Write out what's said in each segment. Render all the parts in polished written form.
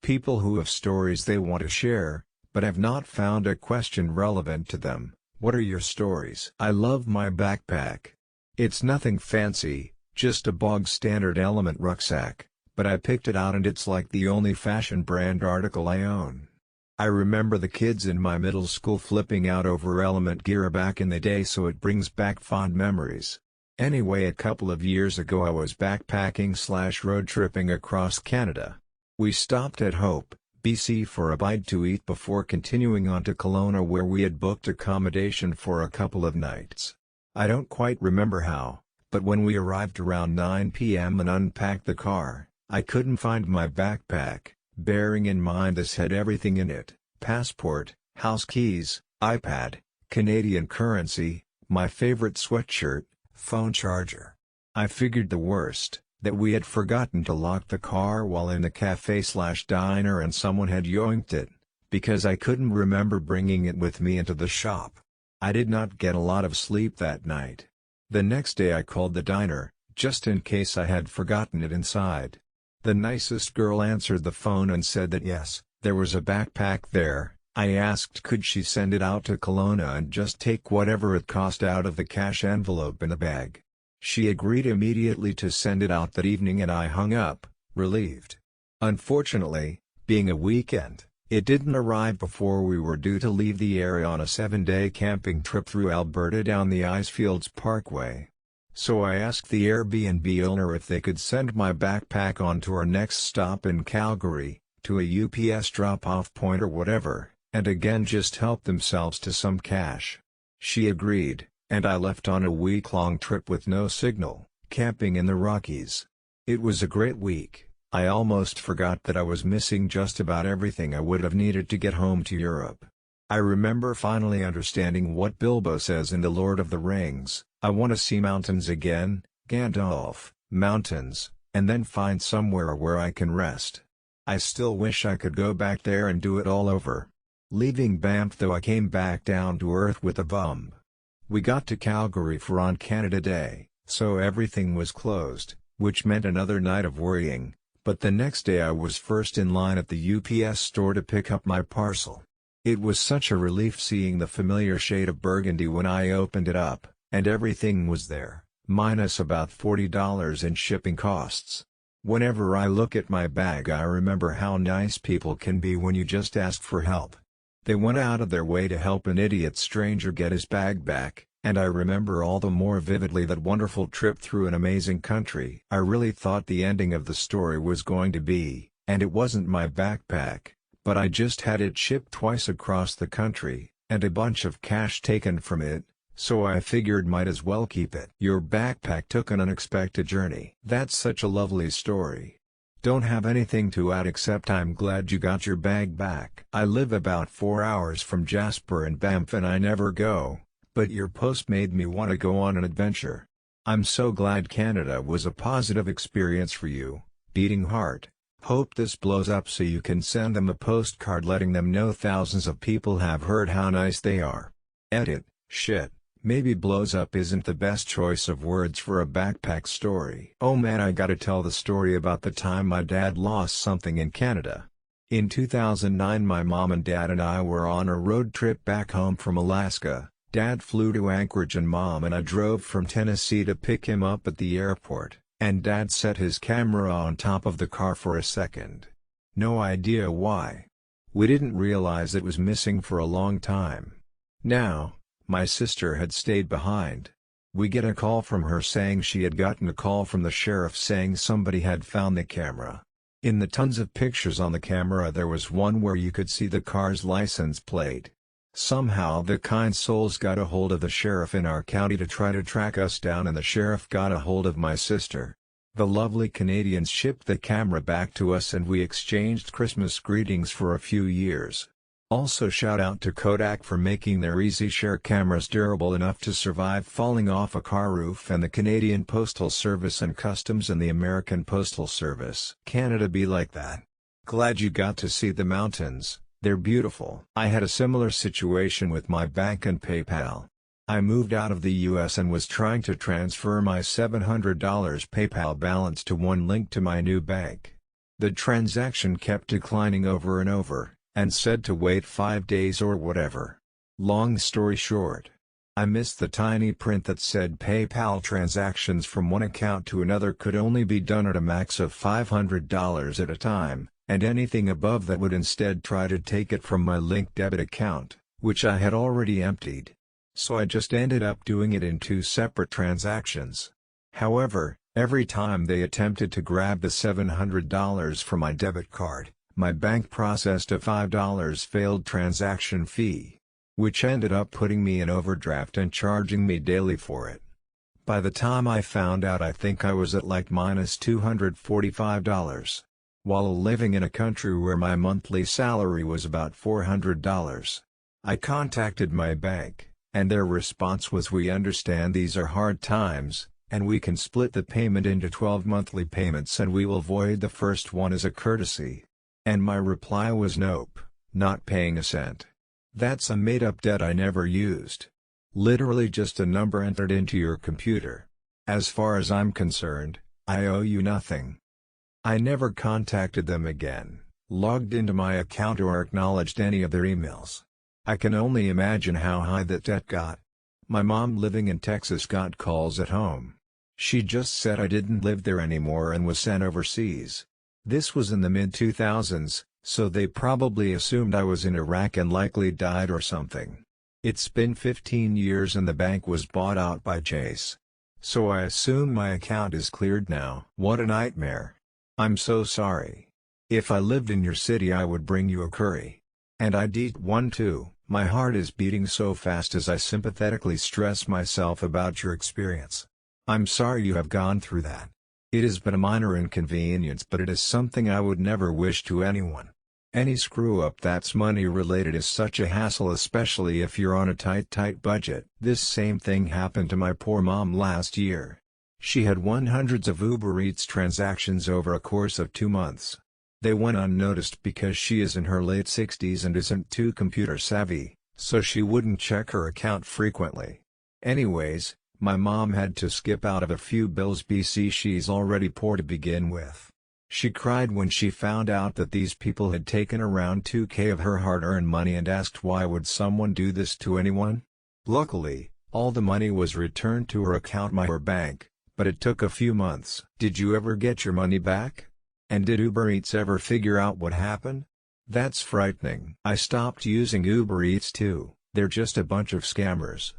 People who have stories they want to share, but have not found a question relevant to them. What are your stories? I love my backpack. It's nothing fancy, just a bog standard Element rucksack, but I picked it out and it's like the only fashion brand article I own. I remember the kids in my middle school flipping out over Element gear back in the day, so it brings back fond memories. Anyway, a couple of years ago I was backpacking/road tripping across Canada. We stopped at Hope, BC for a bite to eat before continuing on to Kelowna, where we had booked accommodation for a couple of nights. I don't quite remember how, but when we arrived around 9 p.m. and unpacked the car, I couldn't find my backpack, bearing in mind this had everything in it: passport, house keys, iPad, Canadian currency, my favorite sweatshirt, phone charger. I figured the worst, that we had forgotten to lock the car while in the cafe/diner and someone had yoinked it, because I couldn't remember bringing it with me into the shop. I did not get a lot of sleep that night. The next day I called the diner, just in case I had forgotten it inside. The nicest girl answered the phone and said that yes, there was a backpack there. I asked could she send it out to Kelowna and just take whatever it cost out of the cash envelope in the bag. She agreed immediately to send it out that evening, and I hung up, relieved. Unfortunately, being a weekend, it didn't arrive before we were due to leave the area on a 7-day camping trip through Alberta down the Icefields Parkway. So I asked the Airbnb owner if they could send my backpack on to our next stop in Calgary, to a UPS drop-off point or whatever, and again just help themselves to some cash. She agreed, and I left on a week-long trip with no signal, camping in the Rockies. It was a great week. I almost forgot that I was missing just about everything I would have needed to get home to Europe. I remember finally understanding what Bilbo says in The Lord of the Rings: I want to see mountains again, Gandalf, mountains, and then find somewhere where I can rest. I still wish I could go back there and do it all over. Leaving Banff though, I came back down to earth with a bump. We got to Calgary for on Canada Day, so everything was closed, which meant another night of worrying, but the next day I was first in line at the UPS store to pick up my parcel. It was such a relief seeing the familiar shade of burgundy when I opened it up, and everything was there, minus about $40 in shipping costs. Whenever I look at my bag I remember how nice people can be when you just ask for help. They went out of their way to help an idiot stranger get his bag back, and I remember all the more vividly that wonderful trip through an amazing country. I really thought the ending of the story was going to be, and it wasn't my backpack, but I just had it shipped twice across the country, and a bunch of cash taken from it, so I figured might as well keep it. Your backpack took an unexpected journey. That's such a lovely story. Don't have anything to add except I'm glad you got your bag back. I live about 4 hours from Jasper and Banff and I never go, but your post made me want to go on an adventure. I'm so glad Canada was a positive experience for you. Beating heart. Hope this blows up so you can send them a postcard letting them know thousands of people have heard how nice they are. Edit. Shit. Maybe blows up isn't the best choice of words for a backpack story. Oh man, I gotta tell the story about the time my dad lost something in Canada. In 2009 my mom and dad and I were on a road trip back home from Alaska. Dad flew to Anchorage and Mom and I drove from Tennessee to pick him up at the airport, and Dad set his camera on top of the car for a second. No idea why. We didn't realize it was missing for a long time. Now, my sister had stayed behind. We get a call from her saying she had gotten a call from the sheriff saying somebody had found the camera. In the tons of pictures on the camera there was one where you could see the car's license plate. Somehow the kind souls got a hold of the sheriff in our county to try to track us down, and the sheriff got a hold of my sister. The lovely Canadians shipped the camera back to us and we exchanged Christmas greetings for a few years. Also shout out to Kodak for making their EasyShare cameras durable enough to survive falling off a car roof, and the Canadian Postal Service and Customs and the American Postal Service. Canada be like that. Glad you got to see the mountains, they're beautiful. I had a similar situation with my bank and PayPal. I moved out of the US and was trying to transfer my $700 PayPal balance to one link to my new bank. The transaction kept declining over and over, and said to wait 5 days or whatever. Long story short, I missed the tiny print that said PayPal transactions from one account to another could only be done at a max of $500 at a time, and anything above that would instead try to take it from my linked debit account, which I had already emptied. So I just ended up doing it in 2 separate transactions. However, every time they attempted to grab the $700 from my debit card, my bank processed a $5 failed transaction fee, which ended up putting me in overdraft and charging me daily for it. By the time I found out, I think I was at like minus $245, while living in a country where my monthly salary was about $400. I contacted my bank, and their response was, "We understand these are hard times, and we can split the payment into 12 monthly payments and we will void the first one as a courtesy." And my reply was, "Nope, not paying a cent. That's a made-up debt I never used. Literally just a number entered into your computer. As far as I'm concerned, I owe you nothing." I never contacted them again, logged into my account, or acknowledged any of their emails. I can only imagine how high that debt got. My mom, living in Texas, got calls at home. She just said I didn't live there anymore and was sent overseas. This was in the mid-2000s, so they probably assumed I was in Iraq and likely died or something. It's been 15 years and the bank was bought out by Chase. So I assume my account is cleared now. What a nightmare. I'm so sorry. If I lived in your city I would bring you a curry. And I'd eat one too. My heart is beating so fast as I sympathetically stress myself about your experience. I'm sorry you have gone through that. It has been a minor inconvenience, but it is something I would never wish to anyone. Any screw-up that's money-related is such a hassle, especially if you're on a tight budget. This same thing happened to my poor mom last year. She had won hundreds of Uber Eats transactions over a course of 2 months. They went unnoticed because she is in her late 60s and isn't too computer savvy, so she wouldn't check her account frequently. Anyways, my mom had to skip out of a few bills because she's already poor to begin with. She cried when she found out that these people had taken around $2,000 of her hard-earned money and asked why would someone do this to anyone? Luckily, all the money was returned to her account by her bank, but it took a few months. Did you ever get your money back? And did Uber Eats ever figure out what happened? That's frightening. I stopped using Uber Eats too. They're just a bunch of scammers.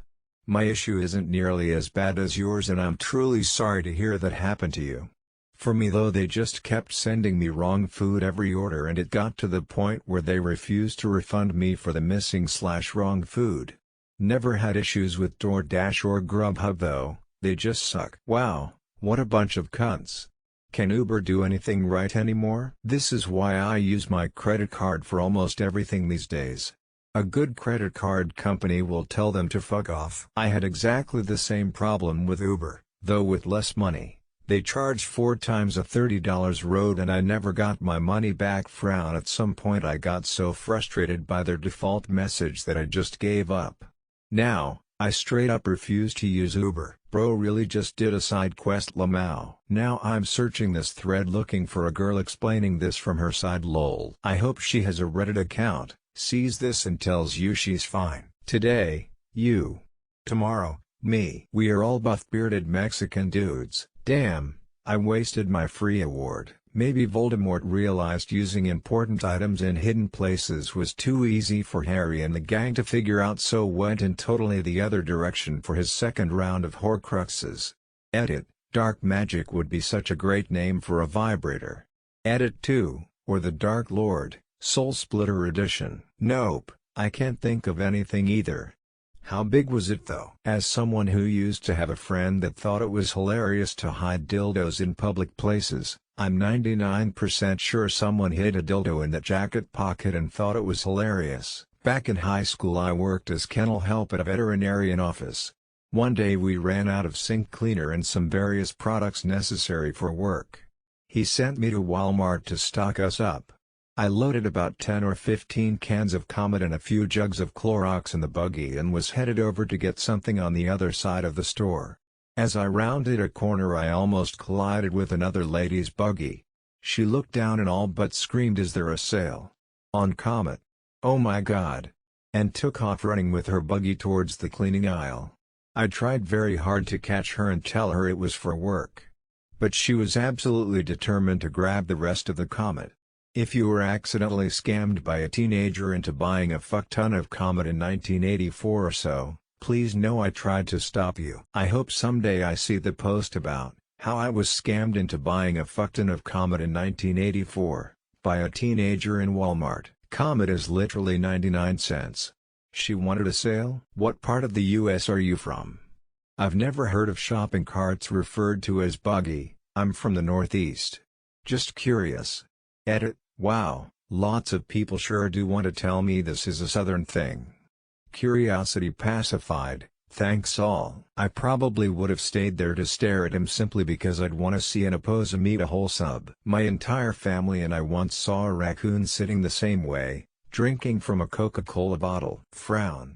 My issue isn't nearly as bad as yours and I'm truly sorry to hear that happened to you. For me though, they just kept sending me wrong food every order and it got to the point where they refused to refund me for the missing/wrong food. Never had issues with DoorDash or Grubhub though, they just suck. Wow, what a bunch of cunts. Can Uber do anything right anymore? This is why I use my credit card for almost everything these days. A good credit card company will tell them to fuck off. I had exactly the same problem with Uber, though with less money. They charged 4 times a $30 road and I never got my money back. Frown. At some point I got so frustrated by their default message that I just gave up. Now, I straight up refuse to use Uber. Bro really just did a side quest lamau. Now I'm searching this thread looking for a girl explaining this from her side. Lol. I hope she has a Reddit account, sees this and tells you she's fine. Today, you. Tomorrow, me. We are all buff-bearded Mexican dudes. Damn, I wasted my free award. Maybe Voldemort realized using important items in hidden places was too easy for Harry and the gang to figure out, so went in totally the other direction for his second round of Horcruxes. Edit, Dark Magic would be such a great name for a vibrator. Edit 2, or the Dark Lord, Soul Splitter Edition. Nope, I can't think of anything either. How big was it though? As someone who used to have a friend that thought it was hilarious to hide dildos in public places, I'm 99% sure someone hid a dildo in that jacket pocket and thought it was hilarious. Back in high school I worked as kennel help at a veterinarian office. One day we ran out of sink cleaner and some various products necessary for work. He sent me to Walmart to stock us up. I loaded about 10 or 15 cans of Comet and a few jugs of Clorox in the buggy and was headed over to get something on the other side of the store. As I rounded a corner I almost collided with another lady's buggy. She looked down and all but screamed, "Is there a sale on Comet? Oh my God!" and took off running with her buggy towards the cleaning aisle. I tried very hard to catch her and tell her it was for work. But she was absolutely determined to grab the rest of the Comet. If you were accidentally scammed by a teenager into buying a fuck ton of Comet in 1984 or so, please know I tried to stop you. I hope someday I see the post about how I was scammed into buying a fuck ton of Comet in 1984 by a teenager in Walmart. Comet is literally 99 cents. She wanted a sale? What part of the US are you from? I've never heard of shopping carts referred to as buggy. I'm from the Northeast. Just curious. Edit. Wow, lots of people sure do want to tell me this is a Southern thing. Curiosity pacified, thanks all. I probably would have stayed there to stare at him simply because I'd want to see an opposum eat a whole sub. My entire family and I once saw a raccoon sitting the same way, drinking from a Coca-Cola bottle. Frown.